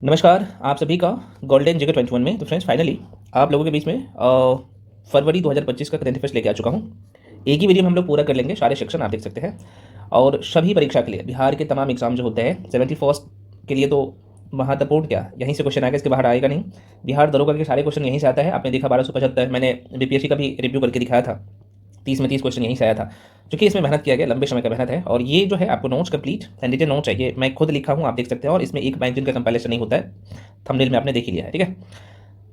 नमस्कार, आप सभी का गोल्डन जिगर 21 में। तो फ्रेंड्स फाइनली आप लोगों के बीच में फरवरी 2025 का करंट अफेयर्स लेके आ चुका हूँ। एक ही वीडियो में हम लोग पूरा कर लेंगे, सारे सेक्शन आप देख सकते हैं। और सभी परीक्षा के लिए बिहार के तमाम एग्जाम जो होते हैं 71st के लिए तो महत्वपूर्ण क्या यहीं से क्वेश्चन आएगा, इसके बाहर आएगा नहीं। बिहार दरोगा के सारे क्वेश्चन यहीं से आता है। आपने देखा 1275, मैंने बीपीएससी का भी रिव्यू करके दिखाया था, 30 में 30 क्वेश्चन यहीं से आया था। क्योंकि इसमें मेहनत किया गया, लंबे समय का मेहनत है। और ये जो है आपको notes complete and detail note चाहिए, मैं खुद लिखा हूँ, आप देख सकते हैं। और इसमें एक मैगजीन का कंपाइलेशन नहीं होता है, थंबनेल में आपने देख ही लिया है, ठीक है।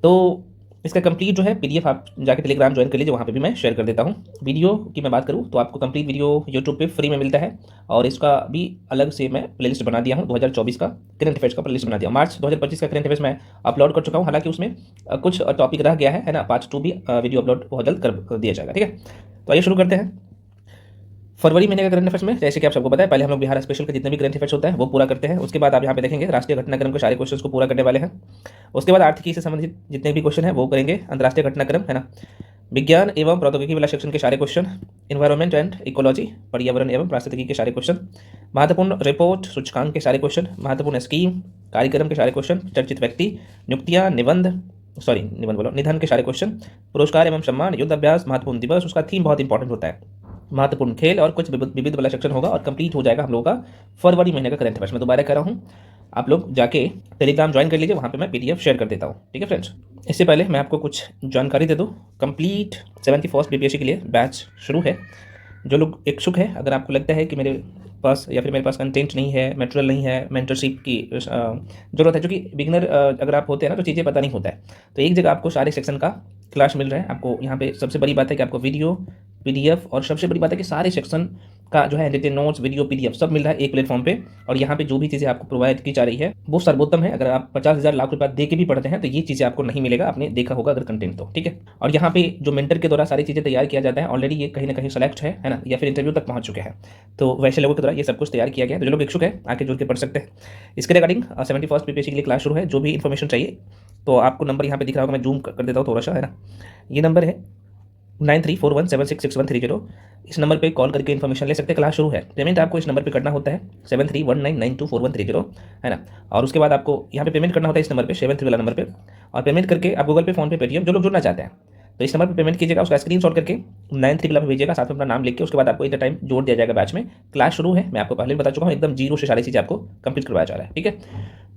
तो इसका कंप्लीट जो है पीडीएफ आप जाके टेलीग्राम ज्वाइन कर लीजिए, वहाँ पे भी मैं शेयर कर देता हूँ। वीडियो की मैं बात करूँ तो आपको कंप्लीट वीडियो यूट्यूब पे फ्री में मिलता है। और इसका भी अलग से मैं प्लेलिस्ट बना दिया हूँ, 2024 का करंट अफेयर्स का प्लेलिस्ट बना दिया। मार्च 2025 का करंट अफेयर्स मैं अपलोड कर चुका हूँ। हालांकि उसमें कुछ टॉपिक रह गया है ना, पार्ट 2 भी वीडियो अपलोड बहुत जल्द कर दिया जाएगा, ठीक है। तो आइए शुरू करते हैं। फरवरी महीने का करंट अफेयर्स में जैसे कि आप सबको पता है, पहले हम लोग बिहार स्पेशल के जितने भी करंट अफेयर्स होता है वो पूरा करते हैं। उसके बाद आप यहाँ पे देखेंगे राष्ट्रीय घटनाक्रम के सारे क्वेश्चन को पूरा करने वाले हैं। उसके बाद आर्थिकी से संबंधित जितने भी क्वेश्चन है वो करेंगे। अंतर्राष्ट्रीय घटनाक्रम है ना, विज्ञान एवं प्रौद्योगिकी वाला सेक्शन के सारे क्वेश्चन, इन्वायरमेंट एंड इकोलॉजी पर्यावरण एवं पारिस्थितिकी के सारे क्वेश्चन, महत्वपूर्ण रिपोर्ट सूचकांक के सारे क्वेश्चन, महत्वपूर्ण स्कीम कार्यक्रम के सारे क्वेश्चन, चर्चित व्यक्ति, नियुक्तियां, निबंध बोलो, निधन के सारे क्वेश्चन, पुरस्कार एवं सम्मान, युद्ध अभ्यास, महत्वपूर्ण दिवस, उसका थीम बहुत इंपॉर्टेंट होता है, महत्वपूर्ण खेल और कुछ विविध वाला सेक्शन होगा। और कंप्लीट हो जाएगा हम लोगों का फरवरी महीने का करंट अफेयर्स। मैं दोबारा कह रहा हूँ, आप लोग जाके टेलीग्राम ज्वाइन कर लीजिए, वहाँ पे मैं पीडीएफ शेयर कर देता हूँ, ठीक है फ्रेंड्स। इससे पहले मैं आपको कुछ जानकारी दे दूँ। कंप्लीट 71st बीपीएससी के लिए बैच शुरू है। जो लोग इच्छुक है, अगर आपको लगता है कि मेरे पास या फिर मेरे पास कंटेंट नहीं है, मटेरियल नहीं है, मेंटरशिप की ज़रूरत है, क्योंकि बिगिनर अगर आप होते हैं ना तो चीज़ें पता नहीं होता है। तो एक जगह आपको सारे सेक्शन का क्लास मिल रहा है आपको। यहाँ पे सबसे बड़ी बात है कि आपको वीडियो, पीडीएफ, और सबसे बड़ी बात है कि सारे सेक्शन का जो है डिटेल नोट्स, वीडियो, पीडीएफ सब मिल रहा है एक प्लेटफॉर्म पे। और यहाँ पे जो भी चीज़ें आपको प्रोवाइड की जा रही है वो सर्वोत्तम है। अगर आप 50,000 लाख रुपया दे के भी पढ़ते हैं तो ये चीज़ें आपको नहीं मिलेगा, आपने देखा होगा अगर कंटेंट तो, ठीक है। और यहाँ पे जो मेंटर के द्वारा सारी चीज़ें तैयार किया जाता है, ऑलरेडी ये कहीं ना कहीं सेलेक्ट है ना, या फिर इंटरव्यू तक पहुँच चुके हैं। तो वैसे लोगों के द्वारा ये सब कुछ तैयार किया गया है। तो जो लोग इच्छुक है आके जुड़ के पढ़ सकते हैं। इसके रिगार्डिंग 71st बीपीएससी के लिए क्लास शुरू है। जो भी इन्फॉर्मेशन चाहिए तो आपको नंबर यहाँ पे दिख रहा होगा, मैं जूम कर देता हूँ थोड़ा सा, है ना। ये नंबर है 9341766130। इस नंबर पे कॉल करके इन्फॉर्मेशन ले सकते हैं। क्लास शुरू है। पेमेंट आपको इस नंबर पे करना होता है 7319924130, है ना। और उसके बाद आपको यहाँ पे पेमेंट करना होता है इस नंबर पे, 73 वाला नंबर पे। और पेमेंट करके आप गूगल पे, फोन पे, पेटीएम, जो लोग जुड़ना चाहते हैं तो इस नंबर पे पेमेंट कीजिएगा, उसका स्क्रीनशॉट करके 93 वाला पे भेजिएगा, साथ में अपना नाम लिख के। उसके बाद आपको इतना टाइम जोड़ दिया जाएगा बैच में। क्लास शुरू है, मैं आपको पहले भी बता चुका हूँ, एकदम जीरो से सारी चीज़ें आपको कंप्लीट करवाया जा रहा है, ठीक है।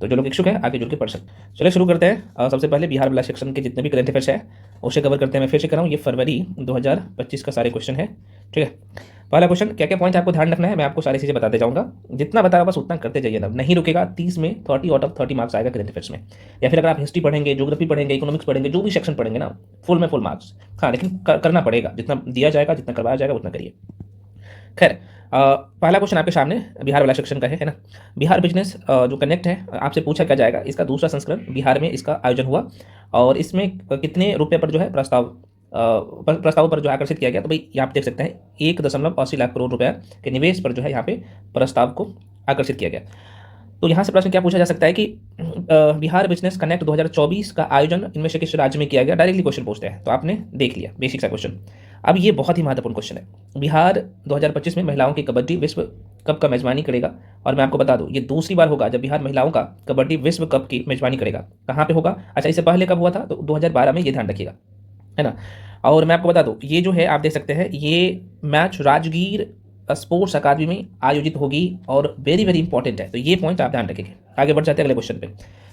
तो जो लोग इच्छुक है आगे जुड़ के पढ़ सकते हैं। चलिए शुरू करते हैं। सबसे पहले बिहार वाला सेक्शन के जितने भी करंट अफेयर्स है उसे कवर करते हैं। मैं फिर से कर रहा हूँ, ये फरवरी 2025 का सारे क्वेश्चन है, ठीक है। पहला क्वेश्चन, क्या क्या पॉइंट आपको ध्यान रखना है, मैं आपको सारी चीज़ें बताते जाऊँगा। जितना बता रहा बस उतना करते जाइए ना, नहीं रुकेगा। 30 में 30 आउट ऑफ 30 मार्क्स आएगा करंट अफेयर्स में। या फिर अगर आप हिस्ट्री पढ़ेंगे, ज्योग्राफी पढ़ेंगे, इकोनॉमिक्स पढ़ेंगे, जो भी सेक्शन पढ़ेंगे ना, फुल में फुल मार्क्स। हाँ, लेकिन करना पड़ेगा, जितना दिया जाएगा, जितना करवाया जाएगा उतना करिए। खैर, पहला क्वेश्चन आपके सामने बिहार वाला सेक्शन का है ना। बिहार बिजनेस जो कनेक्ट है, आपसे पूछा क्या जाएगा, इसका दूसरा संस्करण बिहार में इसका आयोजन हुआ। और इसमें कितने रुपए पर जो है प्रस्ताव पर जो आकर्षित किया गया। तो भाई यहाँ आप देख सकते हैं 1.80 लाख करोड़ रुपया के निवेश पर जो है यहाँ पे प्रस्ताव को आकर्षित किया गया। तो यहाँ से प्रश्न क्या पूछा जा सकता है कि बिहार बिजनेस कनेक्ट 2024 का आयोजन इनमें से किस राज्य में किया गया। डायरेक्टली क्वेश्चन पूछते हैं, तो आपने देख लिया बेसिक सा क्वेश्चन। अब ये बहुत ही महत्वपूर्ण क्वेश्चन है। बिहार 2025 में महिलाओं की कबड्डी विश्व कप का मेजबानी करेगा। और मैं आपको बता दूं, ये दूसरी बार होगा जब बिहार महिलाओं का कबड्डी विश्व कप की मेजबानी करेगा। कहाँ पे होगा? अच्छा, इससे पहले कब हुआ था? तो 2012 में, ये ध्यान रखिएगा, है ना। और मैं आपको बता दूं, ये जो है आप देख सकते हैं, ये मैच राजगीर स्पोर्ट्स अकादमी में आयोजित होगी और वेरी वेरी इंपॉर्टेंट है। तो ये पॉइंट आप ध्यान रखेंगे। आगे बढ़ जाते हैं अगले क्वेश्चन पे।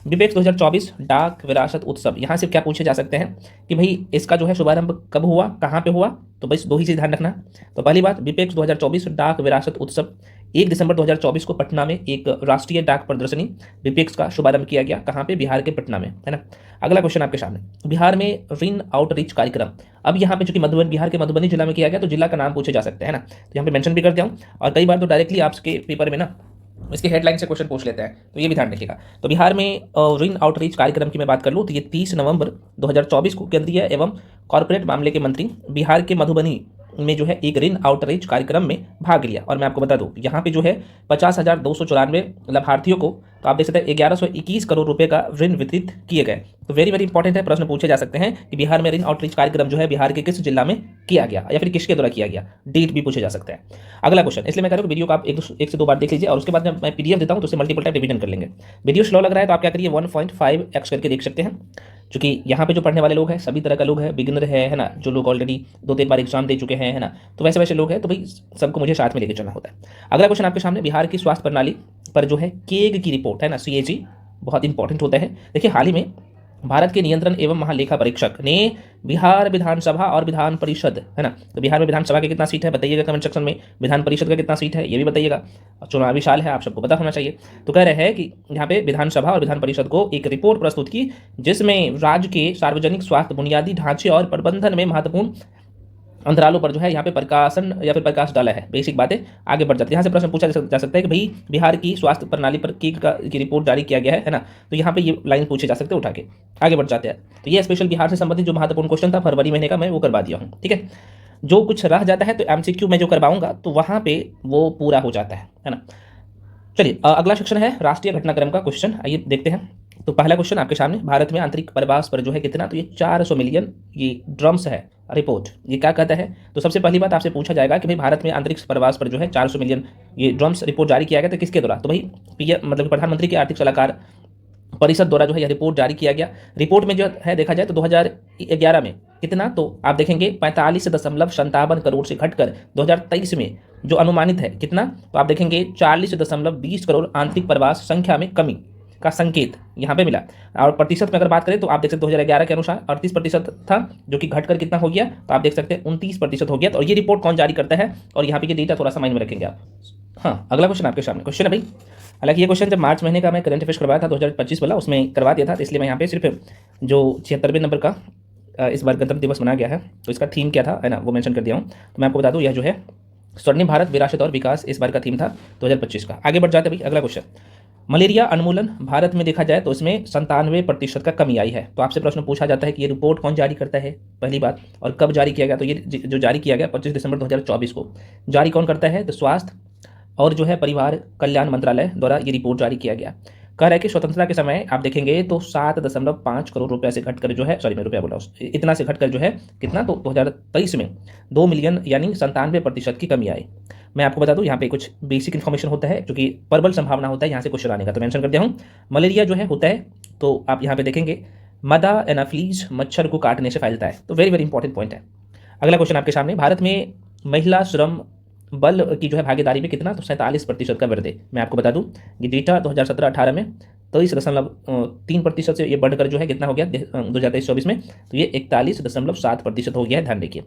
बिपेक्स 2024 डाक विरासत उत्सव, यहाँ से क्या पूछे जा सकते हैं कि भाई इसका जो है शुभारंभ कब हुआ, कहाँ पे हुआ। तो बस दो ही चीज़ ध्यान रखना। तो पहली बात, बिपेक्स 2024 डाक विरासत उत्सव 1 दिसंबर 2024 को पटना में एक राष्ट्रीय डाक प्रदर्शनी बिपेक्स का शुभारंभ किया गया। कहाँ पे? बिहार के पटना में, है ना। अगला क्वेश्चन आपके सामने, बिहार में ऋण आउटरीच कार्यक्रम। अब यहाँ पे चूंकि मधुबनी, बिहार के मधुबनी जिला में किया गया, तो जिला का नाम पूछे जा सकते हैं ना। तो यहाँ पे मेंशन भी कर दिया हूँ। और कई बार तो डायरेक्टली आपके पेपर में ना इसके हेडलाइन से क्वेश्चन पूछ लेते हैं, तो ये भी ध्यान रखिएगा। तो बिहार में ऋण आउटरीच कार्यक्रम की मैं बात कर लूँ तो ये 30 नवंबर 2024 को केंद्रीय एवं कॉर्पोरेट मामले के मंत्री बिहार के मधुबनी में जो है एक ऋण आउटरीच कार्यक्रम में भाग लिया। और मैं आपको बता दूं यहाँ पे जो है 50,294 लाभार्थियों को, तो आप देख सकते हैं 1121 करोड़ रुपए का ऋण वितरित किए गए। तो वेरी वेरी इंपॉर्टेंट है, प्रश्न पूछे जा सकते हैं कि बिहार में ऋण आउटरीच कार्यक्रम जो है बिहार के किस जिला में किया गया या फिर किसके द्वारा किया गया, डेट भी पूछे जा सकते हैं। अगला क्वेश्चन, इसलिए मैं कह रहा हूँ वीडियो को आप एक से दो बार देख लीजिए और उसके बाद मैं पीडीएफ देता हूँ तो उसे मल्टीपल टाइम रिवीजन कर लेंगे। वीडियो स्लो लग रहा है तो आप क्या करिए 1.5x करके देख सकते हैं, क्योंकि यहाँ पे जो पढ़ने वाले लोग हैं सभी तरह का लोग हैं, बिगिनर है ना, जो लोग ऑलरेडी 2-3 बार एग्जाम दे चुके हैं, है ना, तो वैसे वैसे लोग हैं, तो भाई सबको मुझे साथ में लेके चलना होता है। अगला क्वेश्चन आपके सामने, बिहार की स्वास्थ्य प्रणाली पर जो है केग की रिपोर्ट है ना, CAG बहुत इंपॉर्टेंट होता है। देखिए हाल ही में भारत के नियंत्रण एवं महालेखा परीक्षक ने बिहार विधानसभा और विधान परिषद, है ना, तो बिहार में विधानसभा के कितना सीट है बताइएगा कमेंट सेक्शन में, विधान परिषद का कितना सीट है ये भी बताइएगा, चुनावी साल है आप सबको पता होना चाहिए। तो कह रहे हैं कि यहाँ पे विधानसभा और विधान परिषद को एक रिपोर्ट प्रस्तुत की जिसमें राज्य के सार्वजनिक स्वास्थ्य बुनियादी ढांचे और प्रबंधन में महत्वपूर्ण अंतरालों पर जो है यहाँ पे प्रकाशन या फिर प्रकाश डाला है। बेसिक बातें आगे बढ़ जाती है। यहाँ से प्रश्न पूछा जा सकता है कि भाई बिहार की स्वास्थ्य प्रणाली पर की रिपोर्ट जारी किया गया है ना, तो यहाँ पे ये लाइन पूछे जा सकते हैं उठा के। आगे बढ़ जाते हैं, तो ये स्पेशल बिहार से संबंधित जो महत्वपूर्ण क्वेश्चन था फरवरी महीने का, मैं वो करवा दिया हूँ, ठीक है। जो कुछ रह जाता है तो MCQ में जो करवाऊंगा तो वहाँ पे वो पूरा हो जाता है ना। चलिए अगला सेक्शन है राष्ट्रीय घटनाक्रम का क्वेश्चन, आइए देखते हैं। तो पहला क्वेश्चन आपके सामने, भारत में आंतरिक प्रवास पर जो है कितना, तो ये 400 मिलियन ये ड्रम्स है रिपोर्ट, ये क्या कहता है। तो सबसे पहली बात आपसे पूछा जाएगा कि भाई भारत में आंतरिक प्रवास पर जो है 400 मिलियन ये ड्रम्स रिपोर्ट जारी किया गया था किसके द्वारा, तो भाई PM मतलब प्रधानमंत्री के आर्थिक सलाहकार परिषद द्वारा जो है यह रिपोर्ट जारी किया गया। रिपोर्ट में जो है देखा जाए तो 2011 में कितना, तो आप देखेंगे 45.57 करोड़ से घटकर 2023 में जो अनुमानित है कितना, तो आप देखेंगे 40.20 करोड़ आंतरिक प्रवास संख्या में कमी का संकेत यहाँ पे मिला। और प्रतिशत में अगर बात करें तो आप देख सकते 2011 के अनुसार 38% था, जो कि घटकर कितना हो गया, तो आप देख सकते हैं 29% हो गया। तो ये रिपोर्ट कौन जारी करता है, और यहाँ पे ये डेटा थोड़ा सा माइंड में रखेंगे आप। हाँ अगला क्वेश्चन आपके सामने, क्वेश्चन है भाई, हालांकि ये क्वेश्चन जब मार्च महीने का मैं करंट अफेयर्स करवाया था 2025 वाला, उसमें करवा दिया था, तो इसलिए मैं यहाँ पे सिर्फ जो 76वें नंबर का इस बार गणतंत्र दिवस मनाया गया है तो इसका थीम क्या था, है ना, वो मेंशन कर दिया हूँ। तो मैं आपको बता दूँ यह जो है स्वर्णिम भारत विरासत और विकास इस बार का थीम था 2025 का। आगे बढ़ जाते भाई, अगला क्वेश्चन, मलेरिया उन्मूलन भारत में देखा जाए तो इसमें 97% का कमी आई है। तो आपसे प्रश्न पूछा जाता है कि ये रिपोर्ट कौन जारी करता है, पहली बात, और कब जारी किया गया, तो ये जो जारी किया गया 25 दिसंबर 2024 को जारी कौन करता है, तो स्वास्थ्य और जो है परिवार कल्याण मंत्रालय द्वारा ये रिपोर्ट जारी किया गया। कह रहा है कि स्वतंत्रता के समय आप देखेंगे तो 7.5 करोड़ रुपए से घटकर जो है, सॉरी मैं रुपया बोला, इतना से घटकर जो है कितना, तो 2023 में 2 मिलियन यानी 97% की कमी आई। मैं आपको बता दूं यहाँ पे कुछ बेसिक इन्फॉर्मेशन होता है, क्योंकि प्रबल संभावना होता है यहाँ से क्वेश्चन आने का, तो मेंशन कर दिया हूँ। मलेरिया जो है होता है, तो आप यहाँ पे देखेंगे मदा एनाफ्लीज मच्छर को काटने से फैलता है, तो वेरी वेरी इंपॉर्टेंट पॉइंट है। अगला क्वेश्चन आपके सामने, भारत में महिला श्रम बल की जो है भागीदारी में कितना, तो 47% का वृद्धि। मैं आपको बता दूं ये डेटा 2017-18 में 23.3% से ये बढ़कर जो है कितना हो गया 2023-24 में, तो ये 41.7% हो गया है, ध्यान रखिए।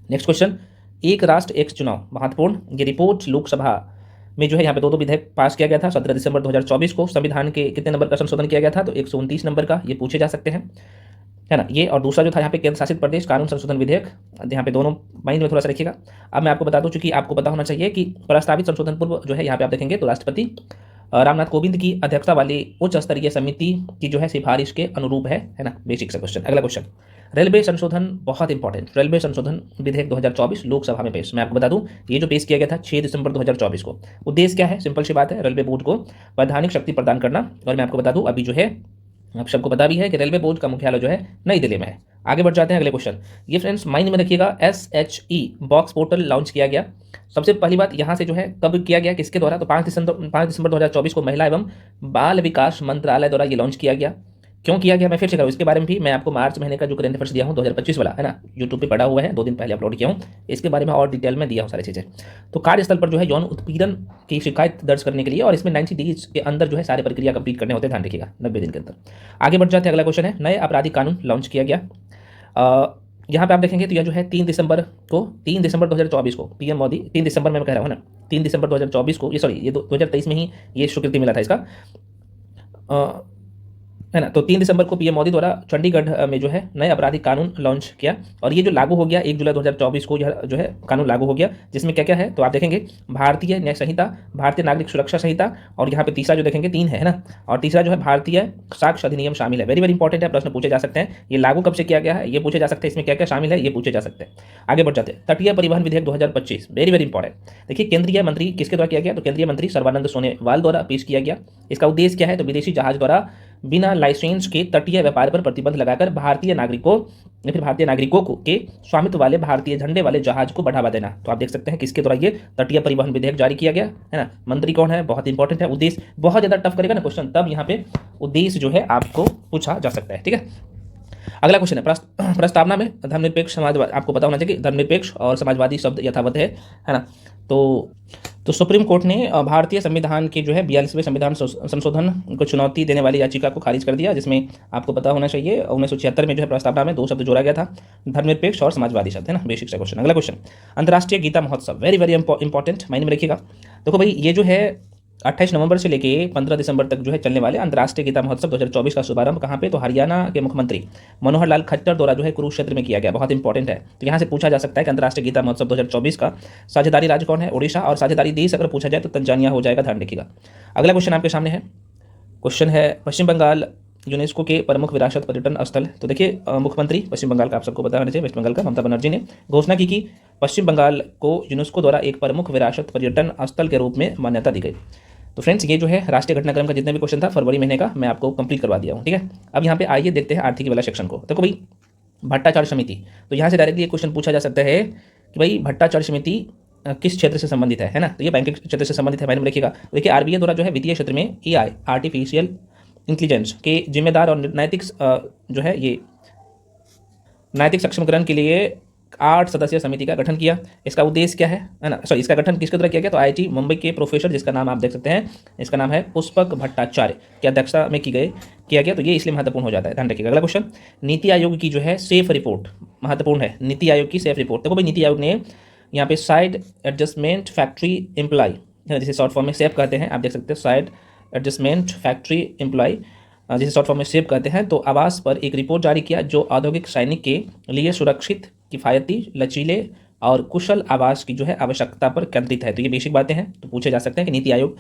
नेक्स्ट क्वेश्चन, एक राष्ट्र एक चुनाव महत्वपूर्ण, ये रिपोर्ट लोकसभा में जो है यहाँ पे 2 विधेयक पास किया गया था 17 दिसंबर 2024 को। संविधान के कितने नंबर का संशोधन किया गया था, तो 129 नंबर का, ये पूछे जा सकते हैं, है ना, ये। और दूसरा जो था यहाँ पे केंद्र शासित प्रदेश कानून संशोधन विधेयक, यहाँ पे दोनों माइंड में थोड़ा सा रखिएगा। अब मैं आपको बता दूं, चूंकि आपको पता होना चाहिए कि प्रस्तावित संशोधन पूर्व जो है यहाँ पे आप देखेंगे तो राष्ट्रपति रामनाथ कोविंद की अध्यक्षता वाली उच्च स्तरीय समिति की जो है सिफारिश के अनुरूप है ना, बेसिक सा क्वेश्चन। अगला क्वेश्चन, रेलवे संशोधन बहुत इंपॉर्टेंट, रेलवे संशोधन विधेयक 2024 लोकसभा में पेश। मैं आपको बता दूं ये जो पेश किया गया था 6 दिसंबर 2024 को। उद्देश्य क्या है, सिंपल सी बात है, रेलवे बोर्ड को वैधानिक शक्ति प्रदान करना। और मैं आपको बता दूं अभी जो है आप सबको पता भी है कि रेलवे बोर्ड का मुख्यालय जो है नई दिल्ली में है। आगे बढ़ जाते हैं अगले क्वेश्चन, ये फ्रेंड्स माइंड में रखिएगा, SHE बॉक्स पोर्टल लॉन्च किया गया। सबसे पहली बात यहाँ से जो है कब किया गया, किसके द्वारा, तो 5 दिसंबर 2024 को महिला एवं बाल विकास मंत्रालय द्वारा ये लॉन्च किया गया। क्यों किया गया मैं फिर से करूँ, इसके बारे में भी मैं आपको मार्च महीने का जो करंट अफेयर्स दिया हूँ 2025 वाला, है ना, यूट्यूब पे पड़ा हुआ है, 2 दिन पहले अपलोड किया हूँ, इसके बारे में और डिटेल में दिया हूँ सारी चीज़ें। तो कार्यस्थल पर जो है यौन उत्पीड़न की शिकायत दर्ज करने के लिए, और इसमें 90 डेज के अंदर जो है सारे प्रक्रिया कंप्लीट करने होते हैं, ध्यान रखिएगा 90 दिन के अंदर। आगे बढ़ जाते हैं, अगला क्वेश्चन है, नए आपराधिक कानून लॉन्च किया गया। यहाँ पे आप देखेंगे तो यह जो है 3 दिसंबर 2024 को PM मोदी, 3 दिसंबर में मैं कह रहा हूँ ना, 3 दिसंबर 2024 को, ये 2023 में ही ये स्वीकृति मिला था इसका। है ना। तो 3 दिसंबर को पीएम मोदी द्वारा चंडीगढ़ में जो है नए आपराधिक कानून लॉन्च किया और ये जो लागू हो गया 1 जुलाई 2024 को यह जो है कानून लागू हो गया, जिसमें क्या क्या है तो आप देखेंगे भारतीय न्याय संहिता, भारतीय नागरिक सुरक्षा संहिता और यहाँ पे तीसरा जो देखेंगे 3 है ना, और तीसरा जो है भारतीय साक्ष्य अधिनियम शामिल है। वेरी वेरी इंपॉर्टेंट है, प्रश्न पूछे जा सकते हैं। ये लागू कब से किया गया है ये पूछे जा सकते हैं, इसमें क्या क्या शामिल है ये पूछे जा सकते हैं। आगे बढ़ जाते हैं। तटीय परिवहन विधेयक 2025 वेरी वेरी इंपॉर्टेंट। देखिए केंद्रीय मंत्री किसके द्वारा किया गया, तो केंद्रीय मंत्री सर्बानंद सोनोवाल द्वारा पेश किया गया। इसका उद्देश्य क्या है, तो विदेशी जहाज द्वारा बिना लाइसेंस के तटीय व्यापार पर प्रतिबंध लगाकर भारतीय नागरिकों या फिर भारतीय नागरिकों को के स्वामित्व वाले भारतीय झंडे वाले जहाज को बढ़ावा देना। तो आप देख सकते हैं किसके द्वारा ये तटीय परिवहन विधेयक जारी किया गया है ना। मंत्री कौन है, बहुत इंपॉर्टेंट है। उद्देश्य बहुत ज्यादा टफ करेगा ना क्वेश्चन, तब यहाँ पे उद्देश्य जो है आपको पूछा जा सकता है। ठीक है, अगला क्वेश्चन है प्रस्तावना में धर्मनिरपेक्ष समाजवाद, आपको पता होना चाहिए कि धर्मनिरपेक्ष और समाजवादी शब्द यथावत है ना। तो सुप्रीम कोर्ट ने भारतीय संविधान के जो है 42वें संविधान संशोधन को चुनौती देने वाली याचिका को खारिज कर दिया, जिसमें आपको पता होना चाहिए 1976 में जो है प्रस्तावना में 2 शब्द जोड़ा गया था, धर्मनिरपेक्ष और समाजवादी शब्द, है ना। बेसिक सा क्वेश्चन। अगला क्वेश्चन अंतर्राष्ट्रीय गीता महोत्सव, वेरी वेरी इंपॉर्टेंट, माइंड में रखिएगा। देखो भाई ये जो है 28 नवंबर से लेके 15 दिसंबर तक जो है चलने वाले अंतर्राष्ट्रीय गीता महोत्सव 2024 का शुभारंभ कहाँ पे, तो हरियाणा के मुख्यमंत्री मनोहर लाल खट्टर द्वारा जो है कुरुक्षेत्र में किया गया। बहुत इंपॉर्टेंट है, तो यहाँ से पूछा जा सकता है कि अंतर्राष्ट्रीय गीता महोत्सव 2024 का साझेदारी राज्य कौन है, ओडिशा, और साझेदारी देश अगर पूछा जाए तो तंजानिया हो जाएगा, ध्यान रखिएगा। अगला क्वेश्चन आपके सामने है, क्वेश्चन है पश्चिम बंगाल यूनेस्को के प्रमुख विरासत पर्यटन स्थल। तो देखिए मुख्यमंत्री पश्चिम बंगाल का आप सबको पता होना चाहिए, वेस्ट बंगाल का ममता बनर्जी ने घोषणा की कि पश्चिम बंगाल को यूनेस्को द्वारा एक प्रमुख विरासत पर्यटन स्थल के रूप में मान्यता दी गई। तो फ्रेंड्स ये जो है राष्ट्रीय घटनाक्रम का जितने भी क्वेश्चन था फरवरी महीने का मैं आपको कंप्लीट करवा दिया हूँ। ठीक है, अब यहाँ पे आइए देखते हैं आर्थिक वाला सेक्शन को। देखो भाई भट्टाचार्य समिति, तो यहाँ से डायरेक्टली ये क्वेश्चन पूछा जा सकता है कि भाई भट्टाचार्य समिति किस क्षेत्र से संबंधित है ना, तो ये बैंकिंग क्षेत्र से संबंधित है, माइंड में रखिएगा। देखिए आरबीआई द्वारा जो है वित्तीय क्षेत्र में एआई आर्टिफिशियल इंटेलिजेंस के जिम्मेदार और नैतिक जो है ये नैतिक सक्षमीकरण के लिए 8 सदस्यीय समिति का गठन किया। इसका उद्देश्य क्या है ना, सॉरी इसका गठन किसके द्वारा किया गया, तो आईआईटी मुंबई के प्रोफेसर जिसका नाम आप देख सकते हैं, इसका नाम है पुष्पक भट्टाचार्य की अध्यक्षता में किया गया। तो ये इसलिए महत्वपूर्ण हो जाता है, ध्यान रखिएगा। अगला क्वेश्चन नीति आयोग की जो है सेफ रिपोर्ट, महत्वपूर्ण है नीति आयोग की सेफ रिपोर्ट। देखो भाई नीति आयोग ने यहाँ पे साइड एडजस्टमेंट फैक्ट्री एम्प्लॉय, जिसे शॉर्ट फॉर्म में सेफ कहते हैं, आप देख सकते हैं साइड एडजस्टमेंट फैक्ट्री एम्प्लॉय जिसे शॉर्ट फॉर्म में सेव कहते हैं, तो आवास पर एक रिपोर्ट जारी किया जो औद्योगिक सैनिक के लिए सुरक्षित, किफ़ायती, लचीले और कुशल आवास की जो है आवश्यकता पर केंद्रित है। तो ये बेसिक बातें हैं, तो पूछे जा सकते हैं कि नीति आयोग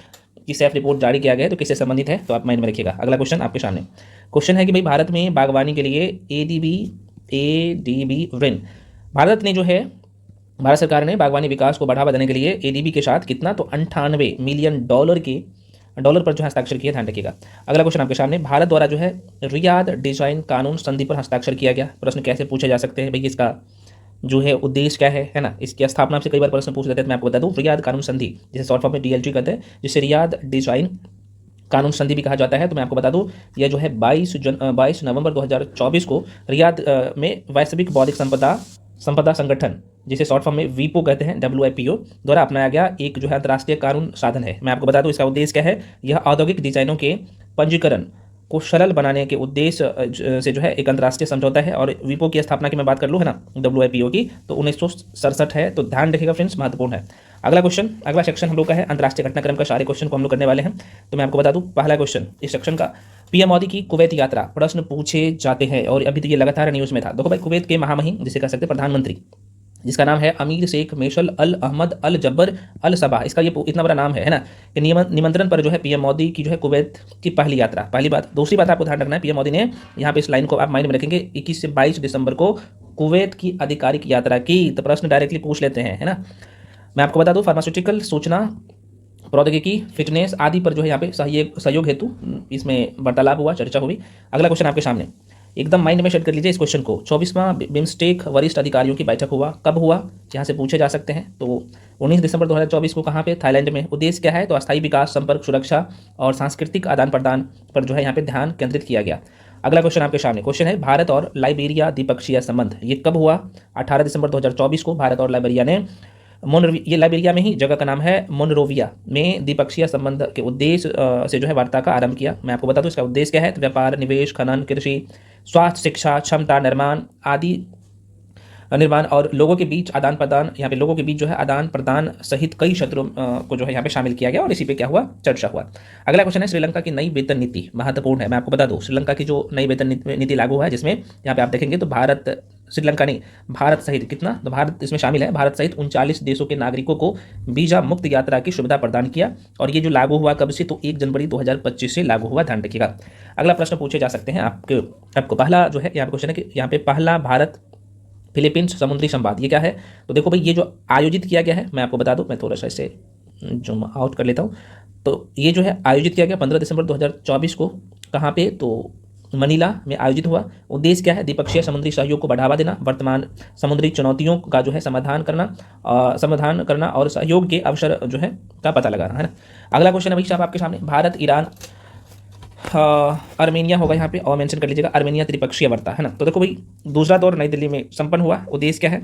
की सेफ रिपोर्ट जारी किया गया है तो किससे संबंधित है, तो आप माइंड में रखिएगा। अगला क्वेश्चन आपके सामने क्वेश्चन है कि भाई भारत में बागवानी के लिए एडीबी ऋण, भारत ने जो है भारत सरकार ने बागवानी विकास को बढ़ावा देने के लिए एडीबी के साथ कितना, तो 98 मिलियन डॉलर पर जो हस्ताक्षर किया, ध्यान रखिएगा। अगला क्वेश्चन आपके सामने भारत द्वारा जो है रियाद डिजाइन कानून संधि पर हस्ताक्षर किया गया। प्रश्न कैसे पूछे जा सकते हैं भाई, इसका जो है उद्देश्य क्या है ना, इसकी स्थापना से कई बार प्रश्न पूछ लेते हैं। मैं आपको बता दूं रियाद कानून संधि जिसे शॉर्ट फॉर्म में डीएलजी कहते हैं, जिसे रियाद डिजाइन कानून संधि भी कहा जाता है। तो मैं आपको बता दूं यह जो है 22 नवंबर 2024 को रियाद में वैश्विक बौद्धिक संपदा संगठन जिसे शॉर्ट फॉर्म में वीपो कहते हैं, WIPO द्वारा अपनाया गया एक जो है अंतर्राष्ट्रीय कानून साधन है। मैं आपको बता दूं इसका उद्देश्य क्या है, यह औद्योगिक डिजाइनों के पंजीकरण को सरल बनाने के उद्देश्य से जो है एक अंतर्राष्ट्रीय समझौता है। और वीपो की स्थापना की मैं बात कर लूँ है ना, WIPO की, तो 1967 है, तो ध्यान रखिएगा फ्रेंड्स, महत्वपूर्ण है। अगला क्वेश्चन, अगला सेक्शन हम लोग का है अंतर्राष्ट्रीय घटनाक्रम का, सारे क्वेश्चन को हम लोग करने वाले हैं। तो मैं आपको बता दूं पहला क्वेश्चन इस सेक्शन का, पीएम मोदी की कुवैत यात्रा, प्रश्न पूछे जाते हैं और अभी तो ये लगातार न्यूज़ में था। देखो भाई कुवैत के महामहिम जिसे कह सकते हैं प्रधानमंत्री, जिसका नाम है अमीर शेख फैसल अल अहमद अल जब्बर अल सबाह, इसका ये इतना बड़ा नाम है ना, कि निमंत्रण पर जो है पीएम मोदी की जो है कुवैत की पहली यात्रा, पहली बात। दूसरी बात आपको ध्यान रखना है, पीएम मोदी ने यहाँ पे इस लाइन को आप माइंड में रखेंगे 21 से 22 दिसंबर को कुवैत की आधिकारिक यात्रा की। तो प्रश्न डायरेक्टली पूछ लेते हैं, है ना। मैं आपको बता दूं फार्मास्यूटिकल, सूचना प्रौद्योगिकी, फिटनेस आदि पर जो है यहाँ पे सहयोग हेतु इसमें वार्तालाप हुआ, चर्चा हुई। अगला क्वेश्चन आपके सामने एकदम माइंड में सेट कर लीजिए इस क्वेश्चन को, 24वां बिम्स्टेक वरिष्ठ अधिकारियों की बैठक हुआ, कब हुआ, यहाँ से पूछे जा सकते हैं। तो 19 दिसंबर 2024 को कहाँ पे, थाईलैंड में। उद्देश्य क्या है, तो अस्थायी विकास, संपर्क, सुरक्षा और सांस्कृतिक आदान प्रदान पर जो है यहाँ पे ध्यान केंद्रित किया गया। अगला क्वेश्चन आपके सामने क्वेश्चन है भारत और लाइबेरिया द्विपक्षीय संबंध, ये कब हुआ, 18 दिसंबर 2024 को भारत और लाइबेरिया ने ये लाइबेरिया में ही जगह का नाम है मोनरोविया में द्विपक्षीय संबंध के उद्देश्य से जो है वार्ता का आरंभ किया। मैं आपको बता दूं इसका उद्देश्य क्या है, तो व्यापार, निवेश, खनन, कृषि, स्वास्थ्य, शिक्षा, क्षमता निर्माण आदि निर्माण और लोगों के बीच आदान प्रदान, यहाँ पे लोगों के बीच जो है आदान प्रदान सहित कई क्षेत्रों को जो है यहाँ पे शामिल किया गया और इसी पे क्या हुआ, चर्चा हुआ। अगला क्वेश्चन है श्रीलंका की नई वेतन नीति, महत्वपूर्ण है, मैं आपको बता दूं श्रीलंका की जो नई वेतन नीति लागू हुआ है, जिसमें यहाँ पे आप देखेंगे तो श्रीलंका नहीं, भारत सहित कितना, तो भारत इसमें शामिल है, भारत सहित 39 देशों के नागरिकों को वीजा मुक्त यात्रा की सुविधा प्रदान किया। और ये जो लागू हुआ कब से, तो 1 जनवरी 2025 से लागू हुआ, ध्यान रखिएगा। अगला प्रश्न पूछे जा सकते हैं आपको पहला जो है यहाँ पे क्वेश्चन है कि यहाँ पे पहला भारत फिलीपींस समुद्री संवाद ये क्या है। तो देखो भाई, ये जो आयोजित किया गया है, मैं आपको बता दूं, मैं थोड़ा सा इसे जूम आउट कर लेता हूँ। तो ये जो है आयोजित किया गया 15 दिसंबर 2024 को, कहाँ पे, तो मनीला में आयोजित हुआ। उद्देश्य क्या है, द्विपक्षीय समुद्री सहयोग को बढ़ावा देना, वर्तमान समुद्री चुनौतियों का जो है समाधान करना और सहयोग के अवसर जो है का पता लगाना, है ना। अगला क्वेश्चन है भाई साहब आपके सामने, भारत ईरान आर्मेनिया होगा यहाँ पे, और मेंशन कर लीजिएगा, आर्मेनिया त्रिपक्षीय वार्ता, है ना। तो देखो भाई, दूसरा दौर नई दिल्ली में संपन्न हुआ, उद्देश्य क्या है,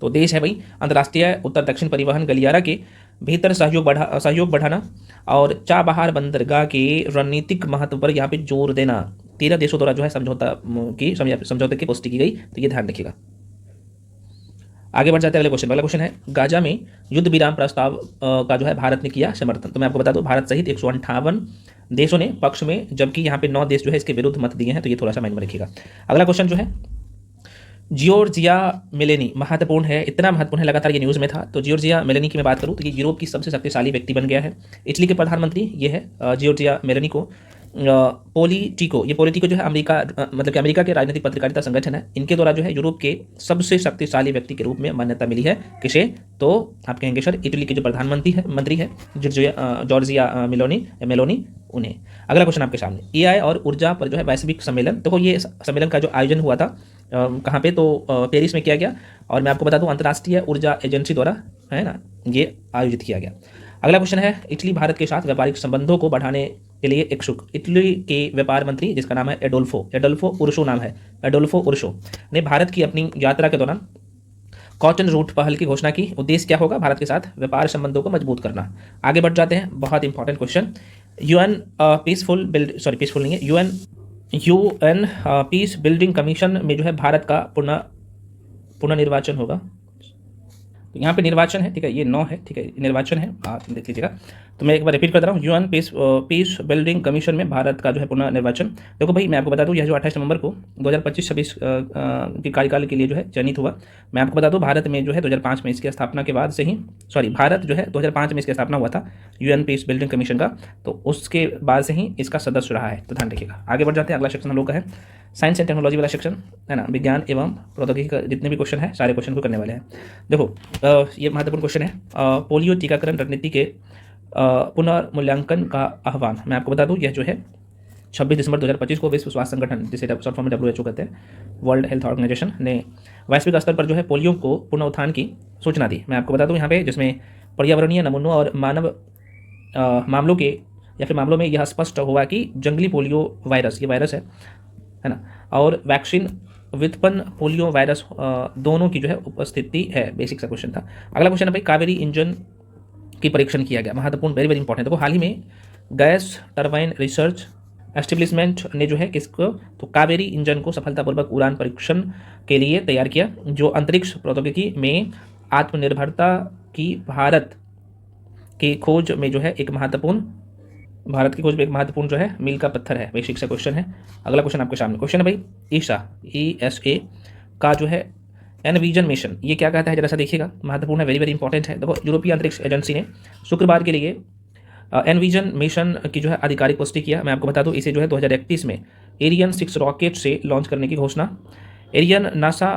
तो उद्देश्य है भाई अंतर्राष्ट्रीय उत्तर दक्षिण परिवहन गलियारा के भीतर सहयोग बढ़ाना और चाबहार बंदरगाह के रणनीतिक महत्व पर यहाँ पे जोर देना। 13 देशों द्वारा जो है समझौते की पुष्टि की गई, तो ये ध्यान रखिएगा। आगे बढ़ जाते हैं अगले क्वेश्चन। अगला क्वेश्चन है, गाजा में युद्ध विराम प्रस्ताव का जो है भारत ने किया समर्थन। तो मैं आपको बता दूं, भारत सहित 158 देशों ने पक्ष में, जबकि यहाँ पे 9 देश जो है इसके विरुद्ध मत दिए हैं, तो ये थोड़ा सा माइंड में रखिएगा। अगला क्वेश्चन जो है, जियोर्जिया मेलेनी, महत्वपूर्ण है, इतना महत्वपूर्ण है, लगातार ये न्यूज़ में था। तो जियोर्जिया मेलेनी की मैं बात करूँ तो ये यूरोप की सबसे शक्तिशाली व्यक्ति बन गया है। इटली के प्रधानमंत्री ये है जियोर्जिया मेलेनी को। पॉलिटिको जो है मतलब कि अमेरिका के राजनीतिक पत्रकारिता संगठन है, इनके द्वारा जो है यूरोप के सबसे शक्तिशाली व्यक्ति के रूप में मान्यता मिली है। किसे, तो आप कहेंगे सर इटली के जो मंत्री है जॉर्जिया मेलोनी उन्हें। अगला क्वेश्चन आपके सामने, एआई और ऊर्जा पर जो है वैश्विक सम्मेलन। देखो ये सम्मेलन का जो आयोजन हुआ था कहाँ पे, तो पेरिस में किया गया, और मैं आपको बता दूं अंतर्राष्ट्रीय ऊर्जा एजेंसी द्वारा, है ना, ये आयोजित किया गया। अगला क्वेश्चन है, इटली भारत के साथ व्यापारिक संबंधों को बढ़ाने के लिए इच्छुक। इटली के व्यापार मंत्री, जिसका नाम है एडोल्फो उर्सो नाम है, एडोल्फो उर्सो ने भारत की अपनी यात्रा के दौरान कॉटन रूट पहल की घोषणा की। उद्देश्य क्या होगा, भारत के साथ व्यापार संबंधों को मजबूत करना। आगे बढ़ जाते हैं, बहुत important question, UN peace building commission में जो है भारत का पुनर्निर्वाचन होगा। तो यहाँ पे निर्वाचन है, ठीक है, ये 9 है, ठीक है, निर्वाचन है, आप देख लीजिएगा। तो मैं एक बार रिपीट कर रहा हूँ, यूएन पीस बिल्डिंग कमीशन में भारत का जो है पुनर्निर्वाचन। देखो भाई, मैं आपको बता दूँ, यह जो 28 नवंबर को 2025-26 के कार्यकाल के लिए जो है चयनित हुआ। मैं आपको बता दूँ, भारत में जो है 2005 में इसकी स्थापना के बाद से ही, भारत जो है 2005 में इसकी स्थापना हुआ था यूएन पीस बिल्डिंग कमीशन का, तो उसके बाद से ही इसका सदस्य रहा है, तो ध्यान रखिएगा। आगे बढ़ जाते हैं, अगला सेक्शन हम लोग का है साइंस एंड टेक्नोलॉजी वाला सेक्शन, है ना, विज्ञान एवं प्रौद्योगिकी का जितने भी क्वेश्चन है सारे क्वेश्चन को करने वाले हैं। देखो ये महत्वपूर्ण क्वेश्चन है, पोलियो टीकाकरण रणनीति के पुनर्मूल्यांकन का आह्वान। मैं आपको बता दूं, यह जो है 26 दिसंबर 2025 को विश्व स्वास्थ्य संगठन, जिसे शॉर्ट फॉर्म में WHO कहते हैं, वर्ल्ड हेल्थ ऑर्गेनाइजेशन, ने वैश्विक स्तर पर जो है पोलियो को पुनरुत्थान की सूचना दी। मैं आपको बता दूं यहाँ पे, जिसमें पर्यावरणीय नमूनों और मानव मामलों में यह स्पष्ट हुआ कि जंगली पोलियो वायरस, ये वायरस है ना, और वैक्सीन व्युत्पन्न पोलियो वायरस दोनों की जो है उपस्थिति है। बेसिक सा क्वेश्चन था। अगला क्वेश्चन है भाई, कावेरी इंजन की परीक्षण किया गया, महत्वपूर्ण, वेरी वेरी इंपॉर्टेंट। देखो हाल ही में गैस टरबाइन रिसर्च एस्टेब्लिशमेंट ने जो है किसको, तो कावेरी इंजन को सफलतापूर्वक उड़ान परीक्षण के लिए तैयार किया, जो अंतरिक्ष प्रौद्योगिकी में आत्मनिर्भरता की भारत की खोज में जो है एक महत्वपूर्ण जो है मील का पत्थर है। बेसिक सा क्वेश्चन है। अगला क्वेश्चन आपके सामने, क्वेश्चन है भाई, ESA का जो है एनविजन मिशन, ये क्या कहता है, जरा सा देखिएगा, महत्वपूर्ण है, वेरी वेरी इंपॉर्टेंट है। देखो यूरोपीय अंतरिक्ष एजेंसी ने शुक्रवार के लिए एनविजन मिशन की जो है आधिकारिक पुष्टि किया। मैं आपको बता दूं, इसे जो है 2031 में एरियन 6 रॉकेट से लॉन्च करने की घोषणा। एरियन नासा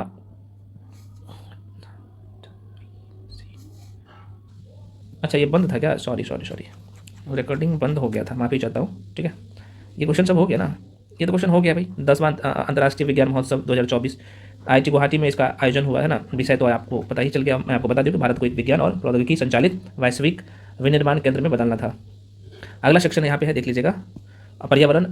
अच्छा, ये बंद था क्या, सॉरी रिकॉर्डिंग बंद हो गया था, माफी चाहता हूँ, ठीक है। ये क्वेश्चन सब हो गया ना, ये तो क्वेश्चन हो गया भाई। 10वां अंतर्राष्ट्रीय विज्ञान महोत्सव 2024 IIT गुवाहाटी में इसका आयोजन हुआ है ना, विषय तो आपको पता ही चल गया। मैं आपको बता दूं कि भारत को एक विज्ञान और प्रौद्योगिकी संचालित वैश्विक विनिर्माण केंद्र में बदलना था। अगला सेक्शन यहाँ पे है, देख लीजिएगा, पर्यावरण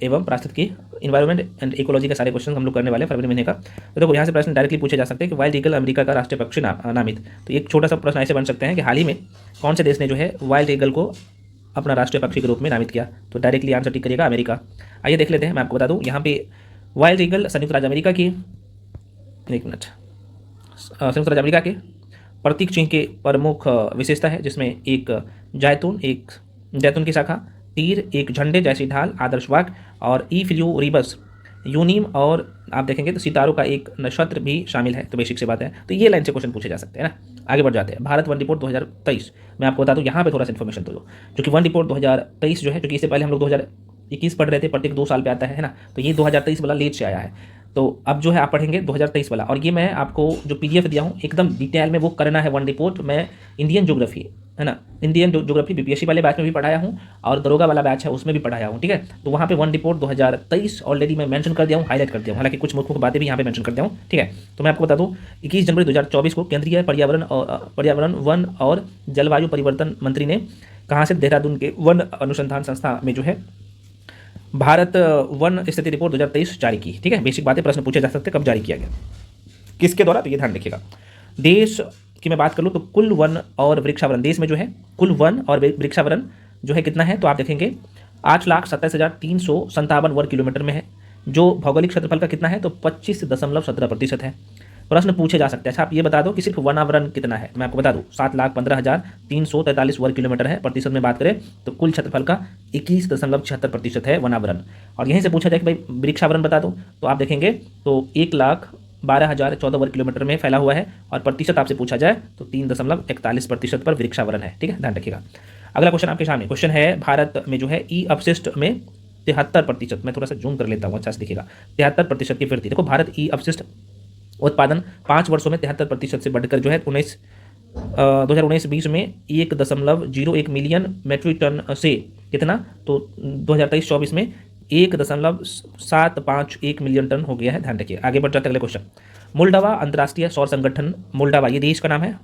एवं पारिस्थितिकी, इन्वायरमेंट एंड इकोलॉजी का सारे क्वेश्चन हम लोग करने वाले हैं फरवरी महीने का। तो देखो यहाँ से प्रश्न डायरेक्टली पूछे जा सकते हैं कि वाइल्ड ईगल अमेरिका का राष्ट्रीय पक्षी नामित। तो एक छोटा सा प्रश्न ऐसे बन सकते हैं कि हाल ही में कौन से देश ने जो है वाइल्ड ईगल को अपना राष्ट्रीय पक्षी के रूप में नामित किया, तो डायरेक्टली आंसर टिक करिएगा अमेरिका। आइए देख लेते हैं, मैं आपको बता दूं यहाँ पे वाइल्ड ईगल संयुक्त राज्य अमेरिका की, एक मिनट, संयुक्त राज्य अमेरिका के प्रतीक चिन्ह के प्रमुख विशेषता है, जिसमें एक जैतून की शाखा, तीर, एक झंडे जैसी ढाल, आदर्श वाक्य और ई फ्लूरिबस यूनिम, और आप देखेंगे तो सितारों का एक नक्षत्र भी शामिल है। तो बेसिक से बात है, तो ये लाइन से क्वेश्चन पूछे जा सकते हैं ना। आगे बढ़ जाते हैं। भारत वन रिपोर्ट 2023, मैं आपको बता दूं यहाँ पे थोड़ा सा इन्फॉर्मेशन दो, जो कि वन रिपोर्ट 2023 जो है, क्योंकि इससे पहले हम लोग 2021 पढ़ रहे थे, प्रत्येक 2 साल पे आता है ना, तो ये 2023 वाला लेट से आया है। तो अब जो है आप पढ़ेंगे 2023 वाला, और ये मैं आपको जो PDF दिया हूँ एकदम डिटेल में वो करना है। वन रिपोर्ट मैं इंडियन ज्योग्राफी है ना, इंडियन ज्योग्राफी BPSC वाले बैच में भी पढ़ाया हूँ और दरोगा वाला बैच है उसमें भी पढ़ाया हूँ, ठीक है। तो वहाँ पे वन रिपोर्ट 2023 ऑलरेडी मैं मेंशन कर दिया हूँ, हाईलाइट कर दिया हूँ, हालांकि कुछ मुख्य बातें भी यहाँ पे मेंशन कर दिया हूँ, ठीक है। तो मैं आपको बता दूँ 21 जनवरी 2024 को केंद्रीय पर्यावरण वन और जलवायु परिवर्तन मंत्री ने कहाँ से, देहरादून के वन अनुसंधान संस्था में जो है भारत वन स्थिति रिपोर्ट 2023 जारी की, ठीक है। बेसिक बातें प्रश्न पूछे जा सकते हैं, कब जारी किया गया, किसके द्वारा, तो ये ध्यान रखिएगा। देश की मैं बात कर लूँ तो कुल वन और वृक्षावरण, देश में जो है कुल वन और वृक्षावरण जो है कितना है, तो आप देखेंगे 8,27,357 वर्ग किलोमीटर में है, जो भौगोलिक क्षेत्रफल का कितना है, तो 25.17% है। प्रश्न पूछे जा सकते हैं, अच्छा आप ये बता दो कि सिर्फ वनावरण कितना है। मैं आपको बता दूं 7,15,343 वर्ग किलोमीटर है। प्रतिशत में बात करें तो कुल क्षेत्रफल का 21.76% है वनावरण। और यहीं से पूछा जाए कि भाई वृक्षावरण बता दो, तो आप देखेंगे तो 1,12,014 वर्ग किलोमीटर में फैला हुआ है, और प्रतिशत आपसे पूछा जाए तो 3.41% पर वृक्षावरण है, ठीक है, ध्यान रखिएगा। अगला क्वेश्चन आपके सामने, क्वेश्चन है भारत में जो है ई अपशिष्ट में 73%, मैं थोड़ा सा जूम कर लेता हूँ, अच्छा से देखिएगा, 73% की वृद्धि। देखो भारत ई अपशिष्ट उत्पादन 5 वर्षों में 73% से बढ़कर जो है 2019-20 में 1.01 मिलियन मेट्रिक टन से कितना, तो 2023-24 में 1.751 मिलियन टन हो गया है, ध्यान रखिए। आगे बढ़ जाते अगले क्वेश्चन। मोल्डोवा अंतर्राष्ट्रीय सौर संगठन, मोल्डोवा ये देश का नाम है,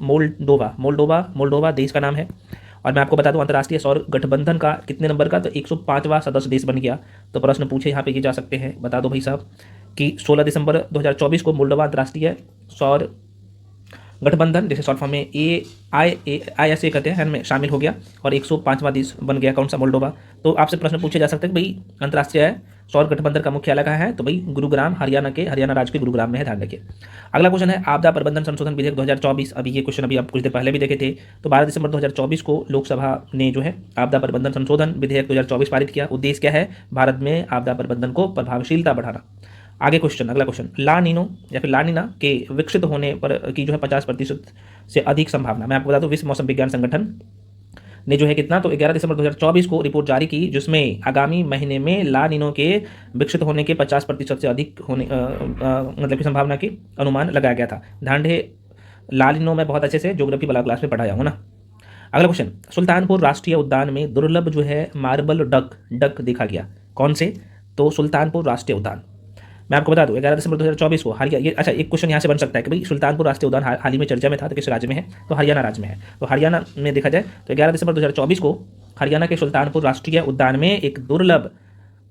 मोल्डोवा देश का नाम है। और मैं आपको बता दूं अंतर्राष्ट्रीय सौर गठबंधन का कितने नंबर का, तो 105वां सदस्य देश बन गया। तो प्रश्न पूछे यहाँ पे ये जा सकते हैं, बता दो भाई साहब कि 16 दिसंबर 2024 को मोल्डोवा अंतर्राष्ट्रीय सौर गठबंधन, जैसे शॉर्ट फॉर्म में AISA कहते हैं, में शामिल हो गया और 105वां देश बन गया। कौन सा, मोल्डोवा। तो आपसे प्रश्न पूछे जा सकते हैं भाई अंतर्राष्ट्रीय सौर गठबंधन का मुख्यालय कहाँ है, तो भाई गुरुग्राम, हरियाणा राज्य के गुरुग्राम में है, ध्यान रखिए। अगला क्वेश्चन है आपदा प्रबंधन संशोधन विधेयक 2024। अभी ये क्वेश्चन अभी आप कुछ देर पहले भी देखे थे। तो 12 दिसंबर 2024 को लोकसभा ने जो है आपदा प्रबंधन संशोधन विधेयक 2024 पारित किया। उद्देश्य क्या है, भारत में आपदा प्रबंधन को प्रभावशीलता बढ़ाना। आगे क्वेश्चन, अगला क्वेश्चन, ला नीनो या फिर ला नीना के विकसित होने पर की जो है 50% से अधिक संभावना। मैं आपको बता दूं विश्व मौसम विज्ञान संगठन ने जो है कितना, तो 11 दिसंबर 2024 को रिपोर्ट जारी की, जिसमें आगामी महीने में ला नीनो के विकसित होने के 50% से अधिक होने मतलब की संभावना की अनुमान लगाया गया था। ध्यान रहे ला नीनो में बहुत अच्छे से ज्योग्राफी वाला क्लास में पढ़ाया हूँ ना। अगला क्वेश्चन, सुल्तानपुर राष्ट्रीय उद्यान में दुर्लभ जो है मार्बल डक देखा गया। कौन से, तो सुल्तानपुर राष्ट्रीय उद्यान। मैं आपको बता दूं 11 दिसंबर 2024 को हरियाणा, ये अच्छा एक क्वेश्चन यहाँ से बन सकता है कि भाई सुल्तानपुर राष्ट्रीय उद्यान हाल ही में चर्चा में था, तो किस राज्य में है, तो हरियाणा राज्य में है। तो हरियाणा में देखा जाए तो 11 दिसंबर 2024 को हरियाणा के सुल्तानपुर राष्ट्रीय उद्यान में एक दुर्लभ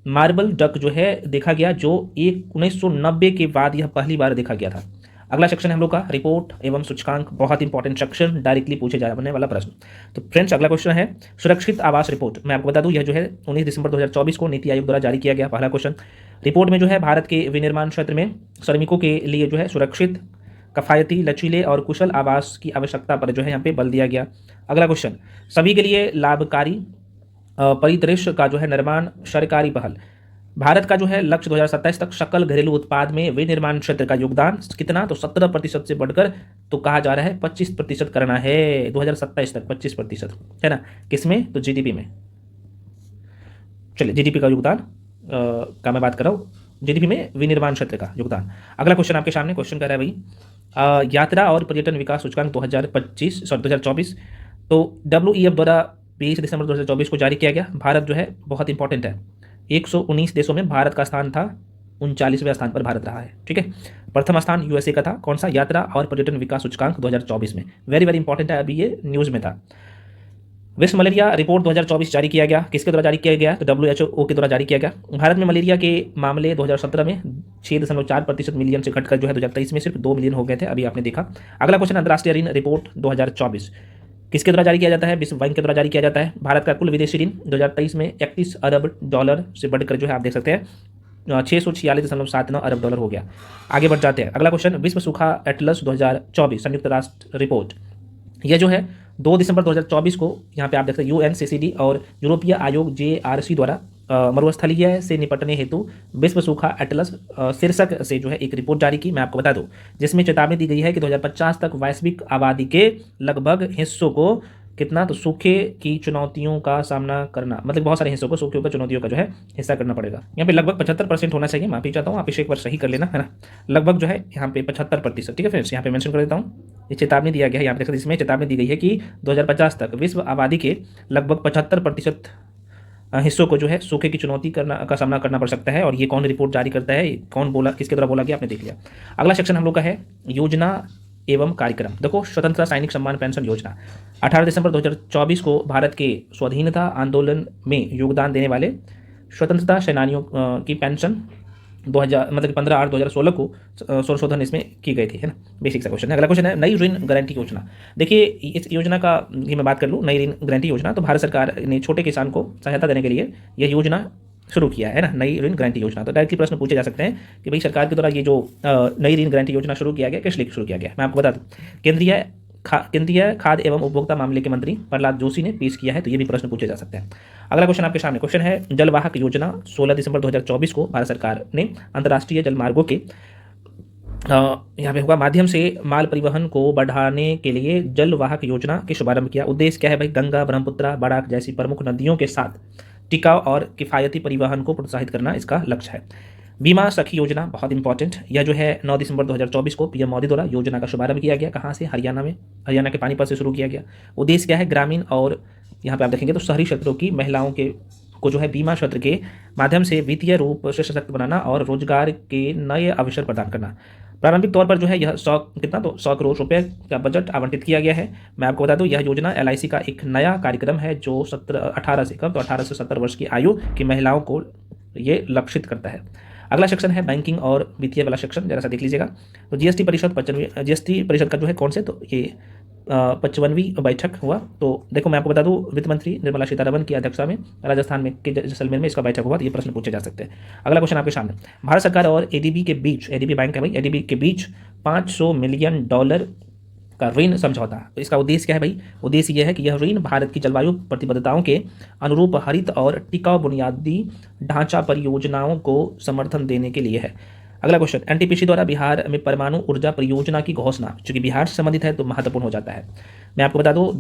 मार्बल डक जो है देखा गया, जो 1990 के बाद यह पहली बार देखा गया था। अगला सेक्शन है हम लोग का रिपोर्ट एवं सूचकांक, बहुत इंपॉर्टेंट सेक्शन, डायरेक्टली पूछे जाने वाला प्रश्न। तो फ्रेंड्स अगला क्वेश्चन है सुरक्षित आवास रिपोर्ट। मैं आपको बता दूं यह जो है 19 दिसंबर 2024 को नीति आयोग द्वारा जारी किया गया पहला क्वेश्चन। रिपोर्ट में जो है भारत के विनिर्माण क्षेत्र में श्रमिकों के लिए जो है सुरक्षित, कफायती, लचीले और कुशल आवास की आवश्यकता पर जो है यहाँ पे बल दिया गया। अगला क्वेश्चन, सभी के लिए लाभकारी परिदृश्य का जो है निर्माण सरकारी पहल। भारत का जो है लक्ष्य 2027 तक सकल घरेलू उत्पाद में विनिर्माण क्षेत्र का योगदान कितना, तो 17% से बढ़कर तो कहा जा रहा है 25% करना है 2027 तक, 25% है ना, किसमें, तो जीडीपी में। चलिए जीडीपी का योगदान का मैं बात कर रहा हूँ, जीडीपी में विनिर्माण क्षेत्र का योगदान। अगला क्वेश्चन आपके सामने क्वेश्चन कर रहा है भाई यात्रा और पर्यटन विकास सूचकांक 2024, तो WEF द्वारा 20 दिसंबर 2024 को जारी किया गया। भारत जो है बहुत इंपॉर्टेंट है, 119 देशों में भारत का स्थान था, 39वें स्थान पर भारत रहा है, ठीक है। प्रथम स्थान USA का था, कौन सा, यात्रा और पर्यटन विकास सूचकांक 2024 में, वेरी वेरी इंपॉर्टेंट है, अभी ये न्यूज़ में था। विश्व मलेरिया रिपोर्ट 2024 जारी किया गया, किसके द्वारा जारी किया गया, तो WHO के द्वारा जारी किया गया। भारत में मलेरिया के मामले 2017 में 6.4% मिलियन से घटकर जो है 2023 में सिर्फ 2 मिलियन हो गए थे, अभी आपने देखा। अगला क्वेश्चन, अंतर्राष्ट्रीय ऋण रिपोर्ट 2024 किसके द्वारा जारी किया जाता है, विश्व बैंक के द्वारा जारी किया जाता है। भारत का कुल विदेशी ऋण 2023 में 31 अरब डॉलर से बढ़कर जो है आप देख सकते हैं $646.79 अरब डॉलर हो गया। आगे बढ़ जाते हैं, अगला क्वेश्चन, विश्व सूखा एटलस 2024 संयुक्त राष्ट्र रिपोर्ट, यह जो है 2 दिसंबर 2024 को यहाँ पे आप देखते हैं UNCCD और यूरोपीय आयोग JRC द्वारा मरुस्थलीय से निपटने हेतु विश्व सूखा एटलस शीर्षक से जो है एक रिपोर्ट जारी की, मैं आपको बता दूं, जिसमें चेतावनी दी गई है कि 2050 तक वैश्विक आबादी के लगभग हिस्सों को कितना, तो सूखे की चुनौतियों का सामना करना, मतलब बहुत सारे हिस्सों को सूखे ऊपर चुनौतियों का जो है हिस्सा करना पड़ेगा। यहाँ पे लगभग 75% होना चाहिए, माफी चाहता हूँ, आप इसे एक बार सही कर लेना, है ना, लगभग जो है यहाँ पे 75%। ठीक है फ्रेंड्स, यहाँ पे मेंशन कर देता हूँ, ये चेतावनी दिया गया है, यहाँ पे इसमें चेतावनी दी गई है कि 2050 तक विश्व आबादी के लगभग 75% हिस्सों को जो है सूखे की चुनौती का सामना करना पड़ सकता है। और ये कौन रिपोर्ट जारी करता है, कौन बोला, किसके द्वारा बोला गया, आपने देख लिया। अगला सेक्शन हम लोग का है योजना एवं कार्यक्रम। देखो, स्वतंत्रता सैनिक सम्मान पेंशन योजना 18 दिसंबर 2024 को भारत के स्वाधीनता आंदोलन में योगदान देने वाले स्वतंत्रता सेनानियों की पेंशन 15/8/2016 को संशोधन इसमें की गई थी, है ना, बेसिक सा क्वेश्चन है। अगला क्वेश्चन है नई ऋण गारंटी योजना। देखिए, इस योजना का ही मैं बात कर लूँ, नई ऋण गारंटी योजना, तो भारत सरकार ने छोटे किसान को सहायता देने के लिए यह योजना शुरू किया है ना, नई ऋण गारंटी योजना। तो डायरेक्टली प्रश्न पूछे जा सकते हैं कि भाई सरकार के द्वारा ये जो नई ऋण गारंटी योजना शुरू किया गया, किस लिए शुरू किया गया, मैं आपको बता दूं, केंद्रीय खाद्य एवं उपभोक्ता मामले के मंत्री प्रहलाद जोशी ने पेश किया है, तो ये भी प्रश्न पूछे जा सकते हैं। अगला क्वेश्चन आपके सामने, क्वेश्चन है जलवाहक योजना 16 दिसंबर 2024 को भारत सरकार ने अंतर्राष्ट्रीय जलमार्गों के यहाँ पे होगा माध्यम से माल परिवहन को बढ़ाने के लिए जलवाहक योजना के शुभारंभ किया। उद्देश्य क्या है भाई, गंगा, ब्रह्मपुत्र, बराक जैसी प्रमुख नदियों के साथ टिकाऊ और किफ़ायती परिवहन को प्रोत्साहित करना इसका लक्ष्य है। बीमा सखी योजना बहुत इंपॉर्टेंट, यह जो है 9 दिसंबर 2024 को पीएम मोदी द्वारा योजना का शुभारंभ किया गया। कहाँ से, हरियाणा में, हरियाणा के पानीपत से शुरू किया गया। उद्देश्य क्या है, ग्रामीण और यहाँ पे आप देखेंगे तो शहरी क्षेत्रों की महिलाओं को जो है बीमा क्षेत्र के माध्यम से वित्तीय रूप से सशक्त बनाना और रोजगार के नए अवसर प्रदान करना। प्रारंभिक तौर पर जो है यह 100 करोड़ रुपए का बजट आवंटित किया गया है। मैं आपको बता दूं, यह योजना LIC का एक नया कार्यक्रम है जो 18 से 70 वर्ष की आयु की महिलाओं को ये लक्षित करता है। अगला सेक्शन है बैंकिंग और वित्तीय वाला सेक्शन, जरा सा देख लीजिएगा। तो जीएसटी परिषद का जो है कौन से, तो ये 55वीं बैठक हुआ। तो देखो, मैं आपको बता दूं, वित्त मंत्री निर्मला सीतारमण की अध्यक्षता में राजस्थान में के जैसलमेर में इसका बैठक हुआ, तो ये प्रश्न पूछे जा सकते हैं। अगला क्वेश्चन आपके सामने, भारत सरकार और ADB के बीच, ADB बैंक है भाई, ADB के बीच $500 मिलियन का ऋण समझौता। तो इसका उद्देश्य क्या है भाई, उद्देश्य यह है कि यह ऋण भारत की जलवायु प्रतिबद्धताओं के अनुरूप हरित और टिकाऊ बुनियादी ढांचा परियोजनाओं को समर्थन देने के लिए है। अगला क्वेश्चन, NTPC द्वारा बिहार में परमाणु ऊर्जा परियोजना की घोषणा, चूंकि बिहार से संबंधित है तो महत्वपूर्ण हो जाता है। मैं आपको बता दूं,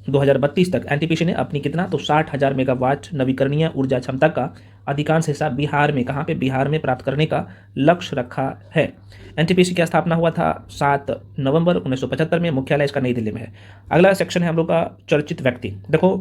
2032 तक NTPC ने अपनी कितना, तो 60,000 मेगावाट नवीकरणीय ऊर्जा क्षमता का अधिकांश हिस्सा बिहार में, कहाँ पे, बिहार में प्राप्त करने का लक्ष्य रखा है। NTPC की स्थापना हुआ था 7 नवंबर 1975 में, मुख्यालय इसका नई दिल्ली में है। अगला सेक्शन है हम लोग का चर्चित व्यक्ति। देखो,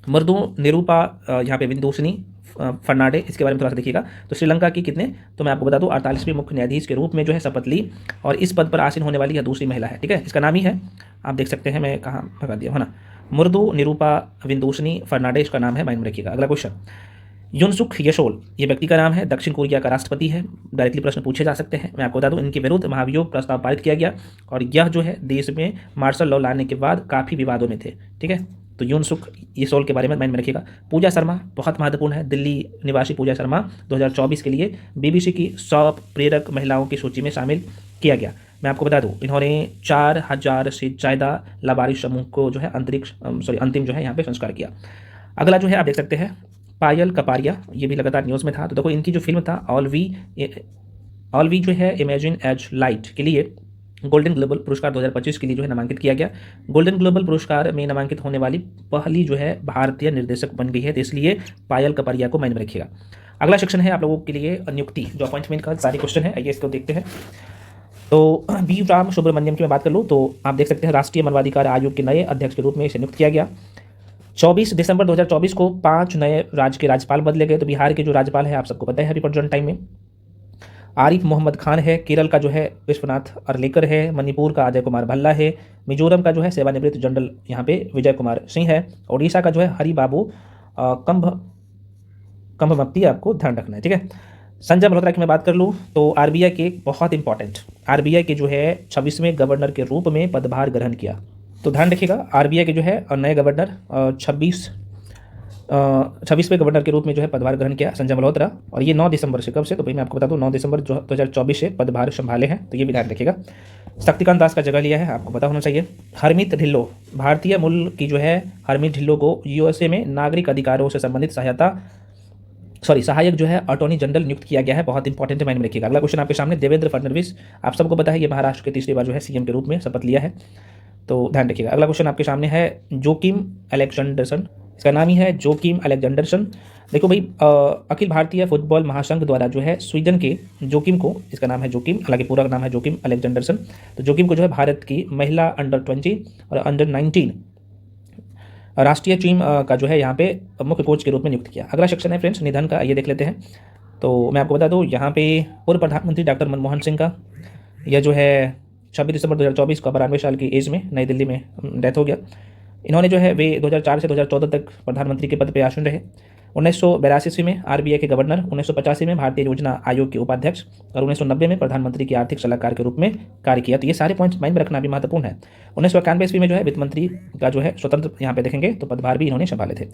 मृदु निरूपा यहाँ पे विंदुषनी फर्नांडे, इसके बारे में थोड़ा सा देखिएगा। तो श्रीलंका की कितने, तो मैं आपको बता दूं 48वें मुख्य न्यायाधीश के रूप में जो है शपथ ली और इस पद पर आसीन होने वाली यह दूसरी महिला है। ठीक है, इसका नाम ही है, आप देख सकते हैं, मैं कहाँ भगा दिया है ना, मृदु निरूपा विंदुषनी फर्नांडे इसका नाम है, माइंड में रखिएगा। अगला क्वेश्चन, युनसुक येसोल ये व्यक्ति का नाम है, दक्षिण कोरिया का राष्ट्रपति है। डायरेक्टली प्रश्न पूछे जा सकते हैं। मैं आपको बता दूं, इनके विरुद्ध महाभियोग प्रस्ताव पारित किया गया और यह जो है देश में मार्शल लॉ लाने के बाद काफ़ी विवादों में थे। ठीक है, तो युनसुक येसोल के बारे में माइंड में रखिएगा। पूजा शर्मा बहुत महत्वपूर्ण है, दिल्ली निवासी पूजा शर्मा 2024 के लिए BBC की 100 प्रेरक महिलाओं की सूची में शामिल किया गया। मैं आपको बता दूं, इन्होंने 4000 से ज़्यादा लावारिस समूह को जो है अंतिम जो है यहाँ पे संस्कार किया। अगला जो है आप देख सकते हैं पायल कपारिया, ये भी लगातार न्यूज़ में था। तो देखो, इनकी जो फिल्म था ऑल वी जो है इमेजिन एज लाइट के लिए गोल्डन ग्लोबल पुरस्कार 2025 के लिए जो है नामांकित किया गया। गोल्डन ग्लोबल पुरस्कार में नामांकित होने वाली पहली जो है भारतीय निर्देशक बन गई है, तो इसलिए पायल कपारिया को माइंड में रखिएगा। अगला सेक्शन है आप लोगों के लिए नियुक्ति, जो अपॉइंटमेंट का सारे क्वेश्चन है, आइए इसको देखते हैं। तो बी राम सुब्रमण्यम की मैं बात कर लूँ तो आप देख सकते हैं राष्ट्रीय मानवाधिकार आयोग के नए अध्यक्ष के रूप में इसे नियुक्त किया गया। 24 दिसंबर 2024 को 5 नए राज्य के राज्यपाल बदले गए। तो बिहार के जो राज्यपाल है आप सबको पता है अभी प्रेजेंट टाइम में आरिफ मोहम्मद खान है, केरल का जो है विश्वनाथ अरलेकर है, मणिपुर का अजय कुमार भल्ला है, मिजोरम का जो है सेवानिवृत्त जनरल यहाँ पे विजय कुमार सिंह है, ओडिशा का जो है हरि बाबू कंभमप्ती, आपको ध्यान रखना है। ठीक है, संजय मल्होत्रा की मैं बात कर लूँ तो RBI के बहुत इंपॉर्टेंट, RBI के जो है 26वें गवर्नर के रूप में पदभार ग्रहण किया। तो ध्यान रखिएगा, RBI के जो है नए गवर्नर 26 26वें गवर्नर के रूप में जो है पदभार ग्रहण किया संजय मल्होत्रा, और ये 9 दिसंबर से, कब से, तो भाई मैं आपको बता दूं 9 दिसंबर 2024 से पदभार संभाले हैं, तो ये भी ध्यान रखिएगा। शक्तिकांत दास का जगह लिया है, आपको पता होना चाहिए। हरमीत ढिल्लो, भारतीय मूल की जो है हरमीत ढिल्लो को यूएसए में नागरिक अधिकारों से संबंधित सहायक जो है अटॉर्नी जनरल नियुक्त किया गया है। बहुत इंपॉर्टेंट है, माइंड में रखिएगा। अगला क्वेश्चन आपके सामने, देवेंद्र फडणवीस, आप सबको पता है ये महाराष्ट्र के तीसरी बार जो है सीएम के रूप में शपथ लिया है, तो ध्यान रखिएगा। अगला क्वेश्चन आपके सामने है जोकिम अलेक्जेंडरसन, इसका नाम ही है जोकिम अलेक्जेंडरसन। देखो भाई, अखिल भारतीय फुटबॉल महासंघ द्वारा जो है स्वीडन के जोकिम को, इसका नाम है जोकिम, हालांकि पूरा नाम है जोकिम अलेक्जेंडरसन, तो जोकिम को जो है भारत की महिला अंडर-20 और अंडर-19 राष्ट्रीय टीम का जो है यहाँ पे मुख्य कोच के रूप में नियुक्त किया। अगला सेक्शन है फ्रेंड्स निधन का, ये देख लेते हैं। तो मैं आपको बता दूँ यहाँ पे पूर्व प्रधानमंत्री डॉक्टर मनमोहन सिंह का यह जो है 26 दिसंबर 2024 को 92 साल की एज में नई दिल्ली में डेथ हो गया। इन्होंने जो है वे 2004 से 2014 तक प्रधानमंत्री के पद पर आसीन रहे। 1982 में आरबीआई के गवर्नर, 1985 में भारतीय योजना आयोग के उपाध्यक्ष और 1990 में प्रधानमंत्री के आर्थिक सलाहकार के रूप में कार्य किया। तो ये सारे पॉइंट्स माइंड में रखना भी महत्वपूर्ण है। 1991 में जो है वित्त मंत्री का जो है स्वतंत्र यहाँ पे देखेंगे तो पदभार भी इन्होंने संभाले थे।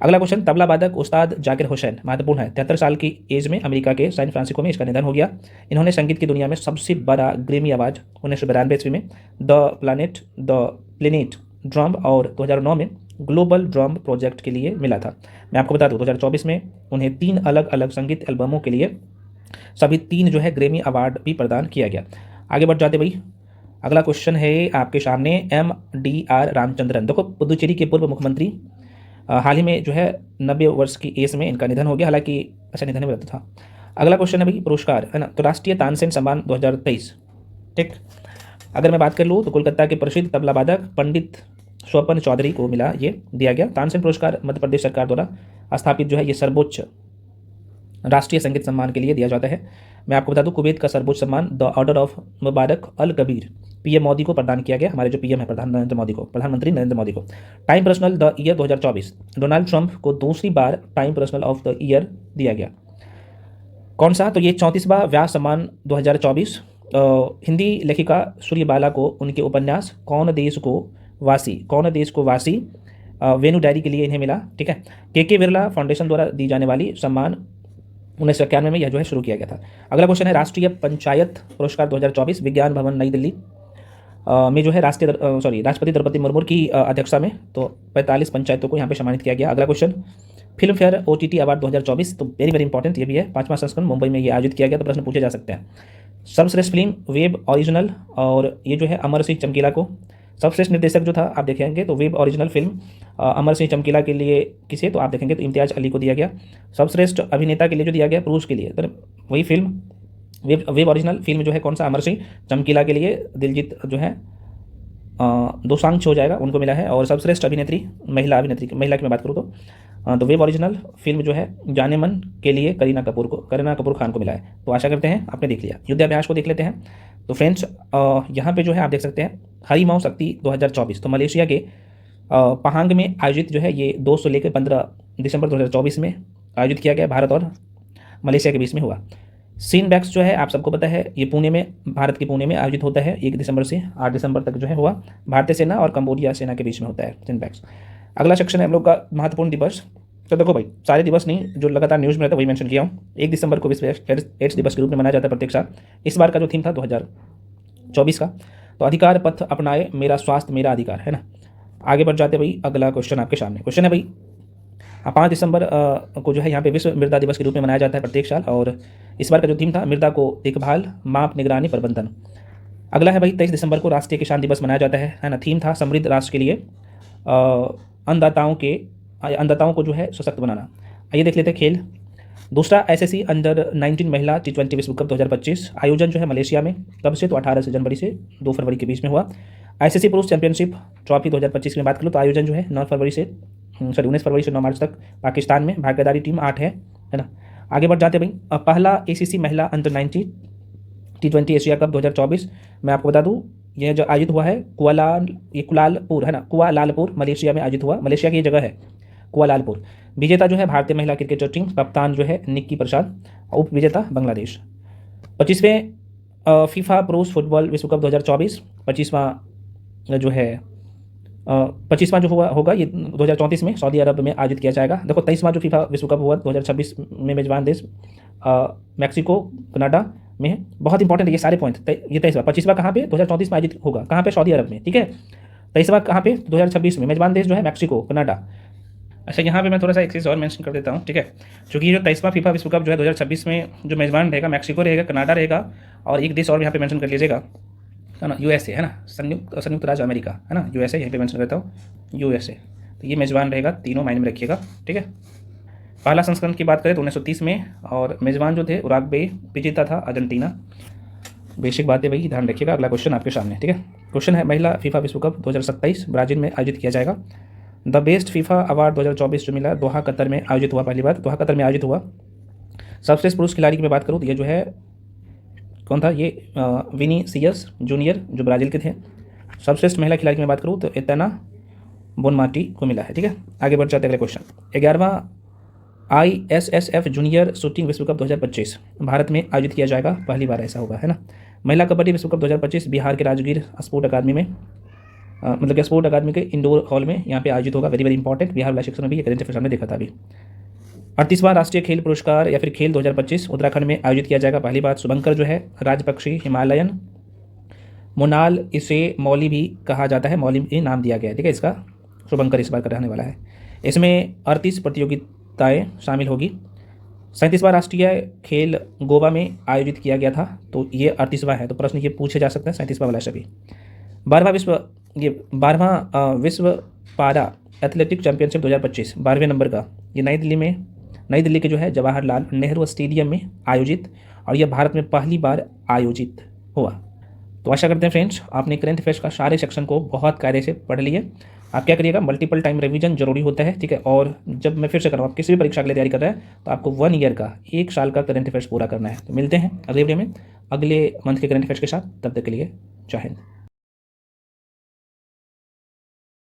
अगला क्वेश्चन, तबला वादक उस्ताद जाकिर हुसैन, महत्वपूर्ण है। 73 साल की एज में अमेरिका के सैन फ्रांसिस्को में इसका निधन हो गया। इन्होंने संगीत की दुनिया में सबसे बड़ा ग्रेमी अवार्ड 1992 में द प्लेनेट ड्रम और 2009 में ग्लोबल ड्रम प्रोजेक्ट के लिए मिला था। मैं आपको बता दूं 2024 में उन्हें 3 अलग अलग संगीत एल्बमों के लिए सभी 3 जो है ग्रेमी अवार्ड भी प्रदान किया गया। आगे बढ़ जाते भाई, अगला क्वेश्चन है आपके सामने, MDR रामचंद्रन, देखो पुदुचेरी के पूर्व मुख्यमंत्री, हाल ही में जो है 90 वर्ष की एज में इनका निधन हो गया, हालांकि ऐसा निधन में रहता था। अगला क्वेश्चन है भाई पुरस्कार, है ना, तो राष्ट्रीय तानसेन सम्मान 2023, ठीक। अगर मैं बात कर लूँ तो कोलकाता के प्रसिद्ध तबला वादक पंडित स्वपन चौधरी को मिला, ये दिया गया। तानसेन पुरस्कार मध्य प्रदेश सरकार द्वारा स्थापित जो है ये सर्वोच्च राष्ट्रीय संगीत सम्मान के लिए दिया जाता है। मैं आपको बता दूं कुवैत का सर्वोच्च सम्मान the Order of Mubarak Al Kabir PM Modi को प्रदान किया गया, हमारे जो पीएम है प्रधानमंत्री नरेंद्र मोदी को। Time personal the year 2024, Donald Trump को दूसरी बार Time personal of the year दिया गया। कौन सा, तो ये 34वां व्यास सम्मान 2024 हिंदी लेखिका सूर्यबाला को उनके उपन्यास कौन देश को वासी वेनु डायरी के लिए इन्हें मिला, ठीक है। के बिरला फाउंडेशन द्वारा दी जाने वाली सम्मान 1991 में यह जो है शुरू किया गया था। अगला क्वेश्चन है राष्ट्रीय पंचायत पुरस्कार 2024 विज्ञान भवन नई दिल्ली में जो है राष्ट्रपति द्रौपदी मुर्मू की अध्यक्षता में तो 45 पंचायतों को यहाँ पे सम्मानित किया गया। अगला question, film fair OTT award 2024, तो वेरी वेरी इंपॉर्टेंट ये भी है, 5वां संस्करण मुंबई में ये आयोजित किया गया, तो प्रश्न पूछे जा सकते हैं। सर्वश्रेष्ठ फिल्म वेब ओरिजिनल, और ये जो है अमर सिंह चमकीला को। सर्वश्रेष्ठ निर्देशक जो था आप देखेंगे तो web original film Amar Singh चमकीला के लिए किसे, तो आप देखेंगे तो इम्तियाज़ अली को दिया गया। सर्वश्रेष्ठ अभिनेता के लिए जो दिया गया पुरुष के लिए, तो वही फिल्म वेब ओरिजिनल फिल्म जो है कौन सा, अमर सिंह चमकीला के लिए दिलजीत जो है दोसांझ हो जाएगा, उनको मिला है। और सर्वश्रेष्ठ अभिनेत्री महिला की मैं बात करूँ तो वेब ओरिजिनल फिल्म जो है जाने मन के लिए करीना कपूर खान को मिला है। तो आशा करते हैं आपने देख लिया। युद्धाभ्यास को देख लेते हैं। तो फ्रेंड्स यहाँ पे जो है आप देख सकते हैं हरिमाऊ शक्ति 2024, तो मलेशिया के पहांग में आयोजित जो है ये 2 से लेकर 15 दिसंबर 2024 में आयोजित किया गया, भारत और मलेशिया के बीच में हुआ। सीनबैक्स जो है आप सबको पता है ये भारत के पुणे में आयोजित होता है, 1 दिसंबर से 8 दिसंबर तक जो है हुआ, भारतीय सेना और कंबोडिया सेना के बीच में होता है सीनबैक्स। अगला सेक्शन है हम लोग का महत्वपूर्ण दिवस। तो देखो भाई सारे दिवस नहीं, जो लगातार न्यूज़ में रहता है वही मेंशन किया हूँ। 1 दिसंबर को विश्व एड्स दिवस के रूप में मनाया जाता है प्रत्येक साल। इस बार का जो थीम था 2024 का, तो अधिकार पथ अपनाए मेरा स्वास्थ्य मेरा अधिकार, है ना। आगे बढ़ जाते भाई, अगला क्वेश्चन आपके सामने। क्वेश्चन है भाई 5 दिसंबर को जो है यहाँ पे विश्व मृदा दिवस के रूप में मनाया जाता है प्रत्येक साल, और इस बार का जो थीम था मृदा को देखभाल माप निगरानी प्रबंधन। अगला है भाई 23 दिसंबर को राष्ट्रीय किसान दिवस मनाया जाता है ना। थीम था समृद्ध राष्ट्र के लिए अन्नदाताओं को जो है सशक्त बनाना। आइए देख लेते हैं खेल। दूसरा SSC अंडर-19 महिला T20 विश्व कप 2025 आयोजन जो है मलेशिया में कब से, तो 18 जनवरी से 2 फरवरी के बीच में हुआ। ICC पुरुष चैंपियनशिप ट्रॉफी 2025 की बात करूँ तो आयोजन जो है 19 फरवरी से 9 मार्च तक पाकिस्तान में, भागीदारी टीम 8 है ना। आगे बढ़ जाते भाई, पहला ACC महिला अंडर-19 T20 एशिया कप 2024 मैं आपको बता दूँ यह जो आयोजित हुआ है कुआलालपुर, है ना, कुआलालपुर मलेशिया में आयोजित हुआ। मलेशिया की ये जगह है कुआलालपुर। विजेता जो है भारतीय महिला क्रिकेट टीम, कप्तान जो है निक्की प्रसाद, उप विजेता बांग्लादेश। 25वें फीफा पुरुष फुटबॉल विश्व कप 2024 25वां जो है 25वां जो हुआ होगा ये 2034 में सऊदी अरब में आयोजित किया जाएगा। देखो 23वां जो फीफा विश्व कप हुआ 2026 में मेजबान देश मैक्सिको कनाडा में है। बहुत इंपॉर्टेंट है ये सारे पॉइंट। ये 23वां, 25वां कहाँ पे 2034 में आयोजित होगा, कहाँ पे सऊदी अरब में, ठीक है। 23वां कहाँ पे 2026 में, मेजबान देश जो है मैक्सिको कनाडा। अच्छा यहाँ पे मैं थोड़ा सा एक चीज़ और मेंशन कर देता हूँ, ठीक है। क्योंकि ये जो 23वां फीफा विश्व कप जो है 2026 में जो मेजबान रहेगा मैक्सिको रहेगा, कनाडा रहेगा, और एक देश और यहाँ पे मेंशन कर लीजिएगा, है ना, यूएसए, है ना, संयुक्त राज्य अमेरिका, है ना, यूएसए यहीं पे मेंशन करता हूँ, यूएसए। तो ये मेजबान रहेगा, तीनों मायने में रखिएगा, ठीक है। पहला संस्करण की बात करें तो 1930 में, और मेजबान जो थे उरुग्वे, विजेता था अर्जेंटीना। बेसिक बातें वही ध्यान रखिएगा। अगला क्वेश्चन आपके सामने, ठीक है। क्वेश्चन है महिला फीफा विश्व कप 2027 ब्राजील में आयोजित किया जाएगा। द बेस्ट फीफा अवार्ड 2024 जो मिला दोहा कतर में आयोजित हुआ, पहली बार दोहा कतर में आयोजित हुआ। सर्वश्रेष्ठ पुरुष खिलाड़ी की मैं बात करूँ तो ये जो है कौन था, ये विनीसियस जूनियर जो ब्राज़ील के थे। सर्वश्रेष्ठ महिला खिलाड़ी की मैं बात करूँ तो एतना बोनमार्टी को मिला है, ठीक है। आगे बढ़ जाते अगले क्वेश्चन। 11वां ISSF जूनियर शूटिंग विश्व कप 2025 भारत में आयोजित किया जाएगा, पहली बार ऐसा होगा, है ना। महिला कबड्डी विश्व कप 2025 बिहार के राजगीर स्पोर्ट अकादमी में, मतलब कि स्पोर्ट अकादमी के इंडोर हॉल में यहाँ पे आयोजित होगा। वेरी वेरी इंपॉर्टेंट, बिहार वाला सेक्शन में भी ये करेंट अफेयर्स हमने देखा था अभी। 38वां राष्ट्रीय खेल पुरस्कार या फिर खेल 2025 उत्तराखंड में आयोजित किया जाएगा, पहली बार। शुभंकर जो है राजपक्षी हिमालयन मोनाल, इसे मौली भी कहा जाता है, मौली भी नाम दिया गया है, ठीक है। इसका शुभंकर इस बार का रहने वाला है। इसमें 38 प्रतियोगिताएँ शामिल होगी। 37वां राष्ट्रीय खेल गोवा में आयोजित किया गया था, तो ये 38वां है, तो प्रश्न ये पूछे जा सकते हैं 37वां वाला सभी। 12वां विश्व पारा एथलेटिक चैंपियनशिप 2025 12वें नंबर का, ये नई दिल्ली के जो है जवाहरलाल नेहरू स्टेडियम में आयोजित, और यह भारत में पहली बार आयोजित हुआ। तो आशा करते हैं फ्रेंड्स आपने करंट अफेयर्स का सारे सेक्शन को बहुत कायदे से पढ़ लिए। आप क्या करिएगा, मल्टीपल टाइम रिवीजन जरूरी होता है, ठीक है। और जब मैं फिर से कर रहा हूँ, आप किसी भी परीक्षा के लिए तैयारी कर रहे हैं तो आपको 1 ईयर का, 1 साल का करंट अफेयर्स पूरा करना है। तो मिलते हैं अगले वीडियो में अगले मंथ के करंट अफेयर्स के साथ, तब तक के लिए जय हिंद।